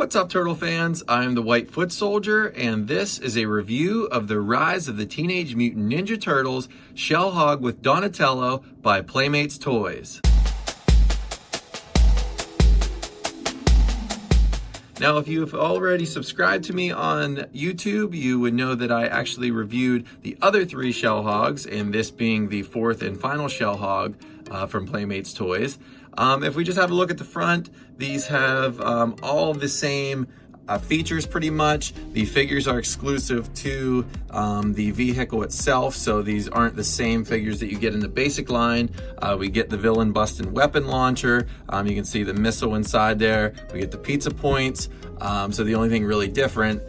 What's up, Turtle fans? I'm the White Foot Soldier, and this is a review of The Rise of the Teenage Mutant Ninja Turtles Shell Hog with Donatello by Playmates Toys. Now, if you've already subscribed to me on YouTube, you would know that I actually reviewed the other three Shell Hogs, and this being the fourth and final Shell Hog from Playmates Toys. If we just have a look at the front, these have all the same features pretty much. The figures are exclusive to the vehicle itself, so these aren't the same figures that you get in the basic line. We get the villain bustin' weapon launcher. You can see the missile inside there. We get the pizza points. So the only thing really different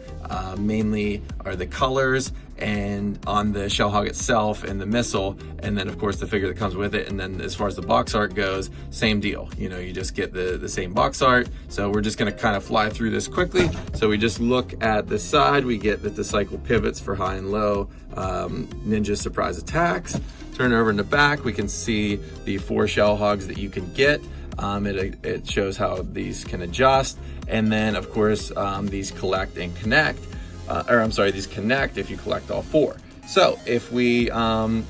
mainly are the colors and on the Shell Hog itself and the missile, and then of course the figure that comes with it. And then as far as the box art goes, same deal. You know, you just get the same box art. So we're just gonna kind of fly through this quickly. So we just look at the side, we get the cycle pivots for high and low ninja surprise attacks. Turn over in the back, we can see the 4 Shell Hogs that you can get. It shows how these can adjust. And then of course, these collect and connect. These connect if you collect all 4. So if we, once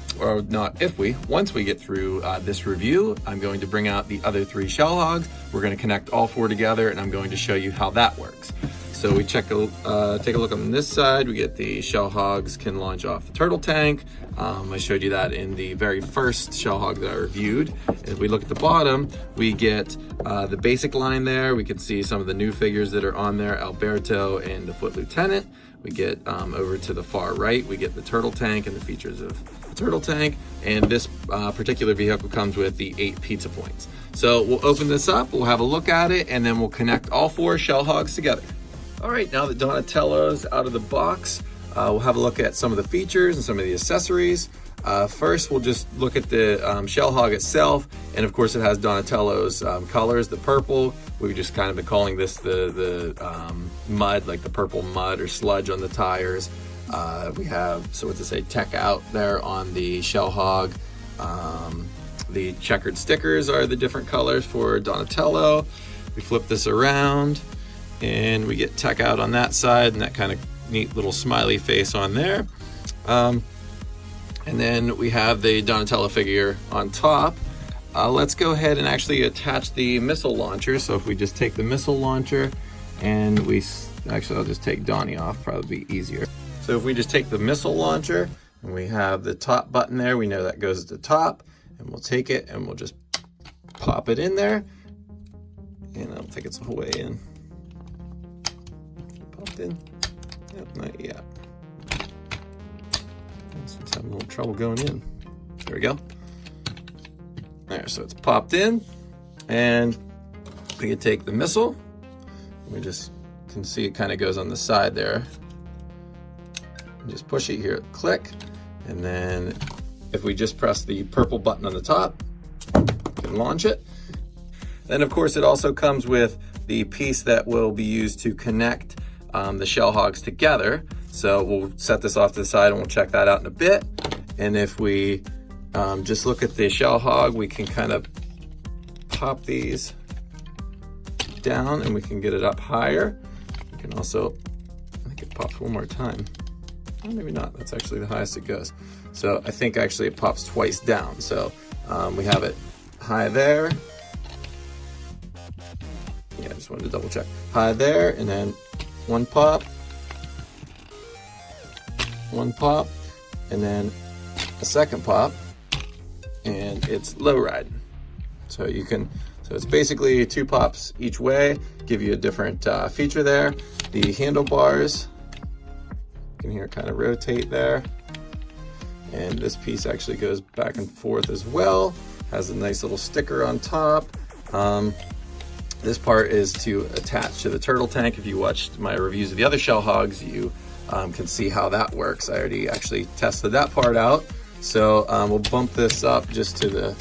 we get through this review, I'm going to bring out the other 3 Shell Hogs. We're going to connect all 4 together, and I'm going to show you how that works. So we take a look on this side. We get the Shell Hogs can launch off the turtle tank. I showed you that in the very first Shell Hog that I reviewed. If we look at the bottom, we get the basic line there. We can see some of the new figures that are on there, Alberto and the Foot Lieutenant. We get over to the far right, we get the turtle tank and the features of the turtle tank. And this particular vehicle comes with the 8 pizza points. So we'll open this up, we'll have a look at it, and then we'll connect all 4 Shell Hogs together. All right, now that Donatello's out of the box, we'll have a look at some of the features and some of the accessories. First, we'll just look at the Shell Hog itself, and of course it has Donatello's colors, the purple. We've just kind of been calling this the mud, like the purple mud or sludge on the tires. We have, so what's it say, Tech Out there on the Shell Hog. The checkered stickers are the different colors for Donatello. We flip this around, and we get Tech Out on that side, and that kind of neat little smiley face on there. And then we have the Donatello figure on top. Let's go ahead and actually attach the missile launcher. So if we just take the missile launcher and I'll just take Donnie off, probably be easier. So if we just take the missile launcher and we have the top button there, we know that goes at the top, and we'll take it and we'll just pop it in there. And I don't think it's the whole way in. Popped in? Yep, not yet. It's having a little trouble going in. There we go. There, so it's popped in, and we can take the missile. We just can see it kind of goes on the side there. And just push it here, click, and then if we just press the purple button on the top, we can launch it. Then of course it also comes with the piece that will be used to connect the Shell Hogs together. So we'll set this off to the side and we'll check that out in a bit. And if we just look at the Shell Hog, we can kind of pop these down and we can get it up higher. We can also, I think it pops one more time. Oh, maybe not, that's actually the highest it goes. So I think actually it pops twice down. So we have it high there. Yeah, I just wanted to double check. High there, and then one pop, and then a second pop, and it's low ride. So it's basically 2 pops each way, give you a different feature there. The handlebars, you can hear it kind of rotate there. And this piece actually goes back and forth as well. Has a nice little sticker on top. This part is to attach to the turtle tank. If you watched my reviews of the other Shell Hogs, you can see how that works. I already actually tested that part out. So we'll bump this up just to the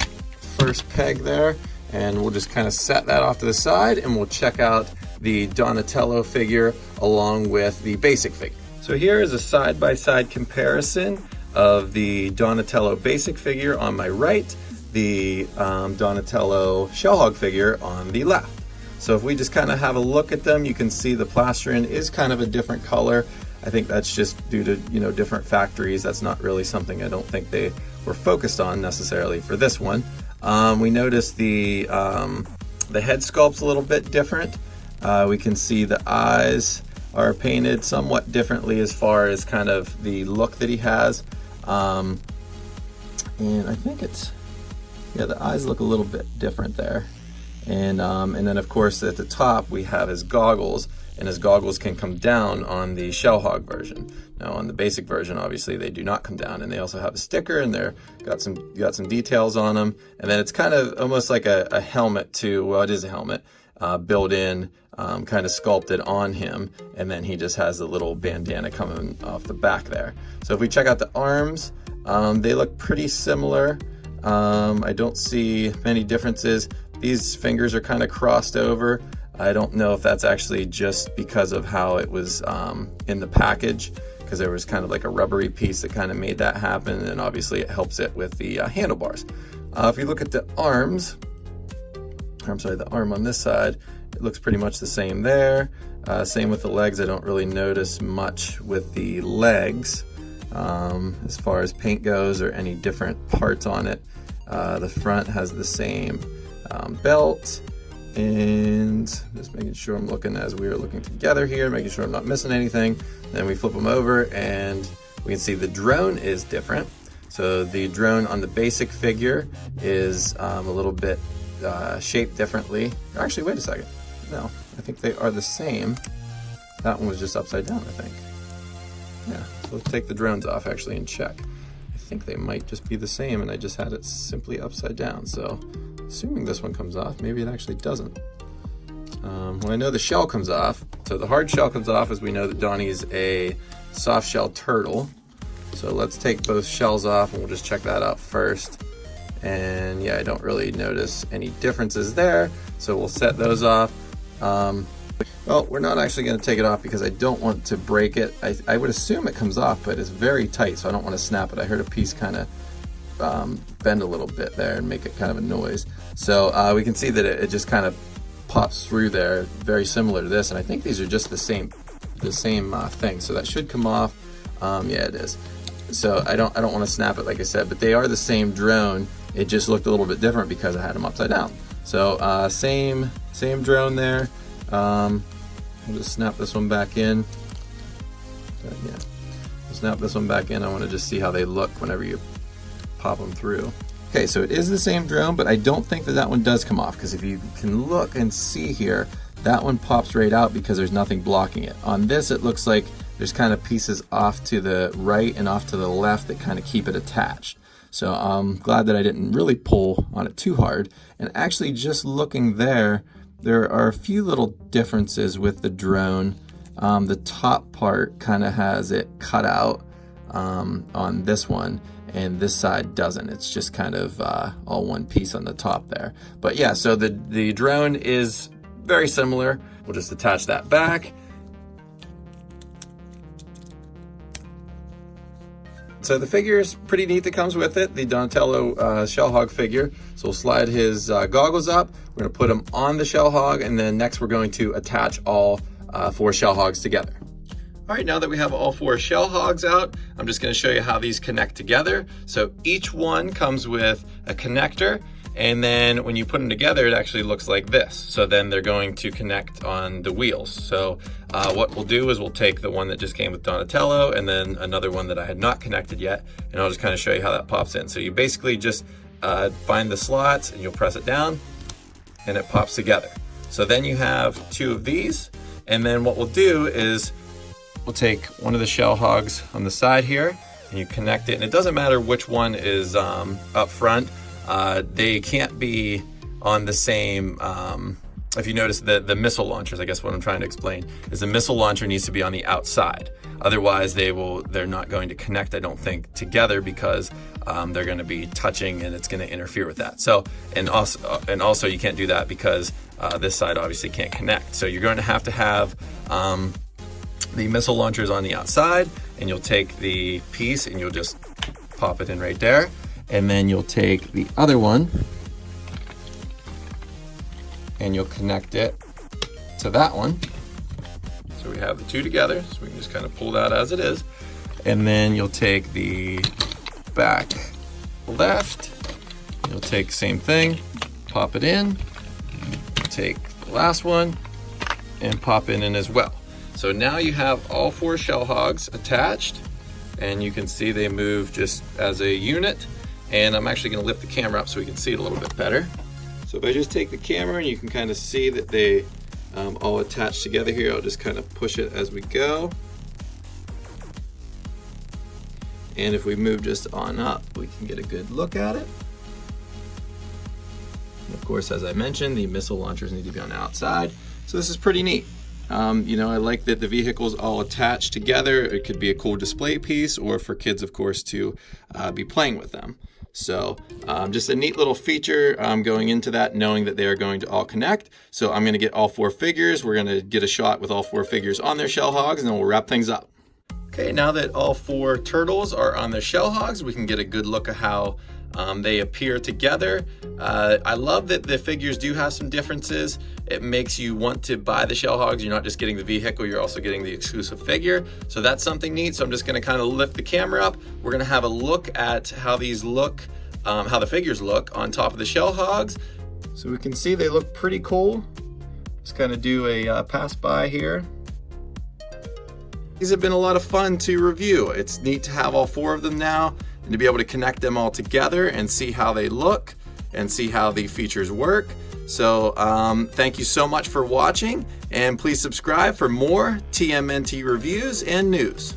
first peg there, and we'll just kind of set that off to the side, and we'll check out the Donatello figure along with the basic figure. So here is a side-by-side comparison of the Donatello basic figure on my right, the Donatello Shell Hog figure on the left. So if we just kind of have a look at them, you can see the plastron is kind of a different color. I think that's just due to, you know, different factories. That's not really something I don't think they were focused on necessarily for this one. We noticed the head sculpt's a little bit different. We can see the eyes are painted somewhat differently as far as kind of the look that he has. And I think it's, yeah, the eyes look a little bit different there. And then of course at the top we have his goggles, and his goggles can come down on the Shellhog version. Now on the basic version, obviously they do not come down, and they also have a sticker, and they're got some details on them. And then it's kind of almost like a helmet too. Well, it is a helmet built in, kind of sculpted on him, and then he just has a little bandana coming off the back there. So if we check out the arms, they look pretty similar. I don't see many differences. These fingers are kind of crossed over. I don't know if that's actually just because of how it was in the package, because there was kind of like a rubbery piece that kind of made that happen, and obviously it helps it with the handlebars. If you look at the arms, I'm sorry, the arm on this side, it looks pretty much the same there. Same with the legs. I don't really notice much with the legs as far as paint goes or any different parts on it. The front has the same belt, and just making sure I'm looking as we are looking together here, making sure I'm not missing anything. Then we flip them over and we can see the drone is different. So the drone on the basic figure is a little bit shaped differently. Actually, wait a second. No, I think they are the same. That one was just upside down, I think. Yeah, so let's take the drones off actually and check. I think they might just be the same, and I just had it simply upside down. So assuming this one comes off, maybe it actually doesn't. Well, I know the shell comes off. So the hard shell comes off, as we know that Donnie's a soft shell turtle. So let's take both shells off, and we'll just check that out first. And yeah, I don't really notice any differences there. So we'll set those off. Well, we're not actually going to take it off because I don't want to break it. I would assume it comes off, but it's very tight, so I don't want to snap it. I heard a piece kind of bend a little bit there and make it kind of a noise. So we can see that it just kind of pops through there, very similar to this. And I think these are just the same thing. So that should come off. Yeah, it is. So I don't want to snap it, like I said, but they are the same drone. It just looked a little bit different because I had them upside down. So same drone there. I'll just snap this one back in. Yeah, I'll snap this one back in. I want to just see how they look whenever you pop them through. Okay, so it is the same drone, but I don't think that one does come off, because if you can look and see here, that one pops right out because there's nothing blocking it. On this, it looks like there's kind of pieces off to the right and off to the left that kind of keep it attached. So I'm glad that I didn't really pull on it too hard. And actually, just looking there are a few little differences with the drone. The top part kind of has it cut out on this one, and this side doesn't. It's just kind of all one piece on the top there. But yeah, so the drone is very similar. We'll just attach that back. So the figure is pretty neat that comes with it, the Donatello Shellhog figure. So we'll slide his goggles up. We're gonna put them on the Shellhog, and then next we're going to attach all 4 Shellhogs together. All right, now that we have all 4 Shellhogs out, I'm just gonna show you how these connect together. So each one comes with a connector, and then when you put them together, it actually looks like this. So then they're going to connect on the wheels. So what we'll do is we'll take the one that just came with Donatello, and then another one that I had not connected yet, and I'll just kind of show you how that pops in. So you basically just find the slots, and you'll press it down, and it pops together. So then you have 2 of these, and then what we'll do is we'll take one of the Shellhogs on the side here, and you connect it, and it doesn't matter which one is up front. They can't be on the same, if you notice the missile launchers, I guess what I'm trying to explain is the missile launcher needs to be on the outside. Otherwise they're not going to connect, I don't think, together, because they're going to be touching and it's going to interfere with that. So, and also you can't do that because this side obviously can't connect. So you're going to have the missile launchers on the outside, and you'll take the piece and you'll just pop it in right there. And then you'll take the other one and you'll connect it to that one. So we have the two together, so we can just kind of pull that as it is. And then you'll take the back left, you'll take the same thing, pop it in, take the last one, and pop it in as well. So now you have all 4 shell hogs attached, and you can see they move just as a unit. And I'm actually gonna lift the camera up so we can see it a little bit better. So if I just take the camera and you can kind of see that they all attach together here, I'll just kind of push it as we go. And if we move just on up, we can get a good look at it. And of course, as I mentioned, the missile launchers need to be on the outside. So this is pretty neat. You know, I like that the vehicles all attached together. It could be a cool display piece, or for kids, of course, to be playing with them. So just a neat little feature going into that, knowing that they are going to all connect. So I'm gonna get all 4 figures. We're gonna get a shot with all 4 figures on their shell hogs, and then we'll wrap things up. Okay, now that all 4 turtles are on their shell hogs, we can get a good look at how they appear together. I love that the figures do have some differences. It makes you want to buy the shell hogs. You're not just getting the vehicle, you're also getting the exclusive figure. So that's something neat. So I'm just gonna kind of lift the camera up. We're gonna have a look at how these look, how the figures look on top of the shell hogs. So we can see they look pretty cool. Just kind of do a pass by here. These have been a lot of fun to review. It's neat to have all 4 of them now, and to be able to connect them all together and see how they look and see how the features work. So thank you so much for watching, and please subscribe for more TMNT reviews and news.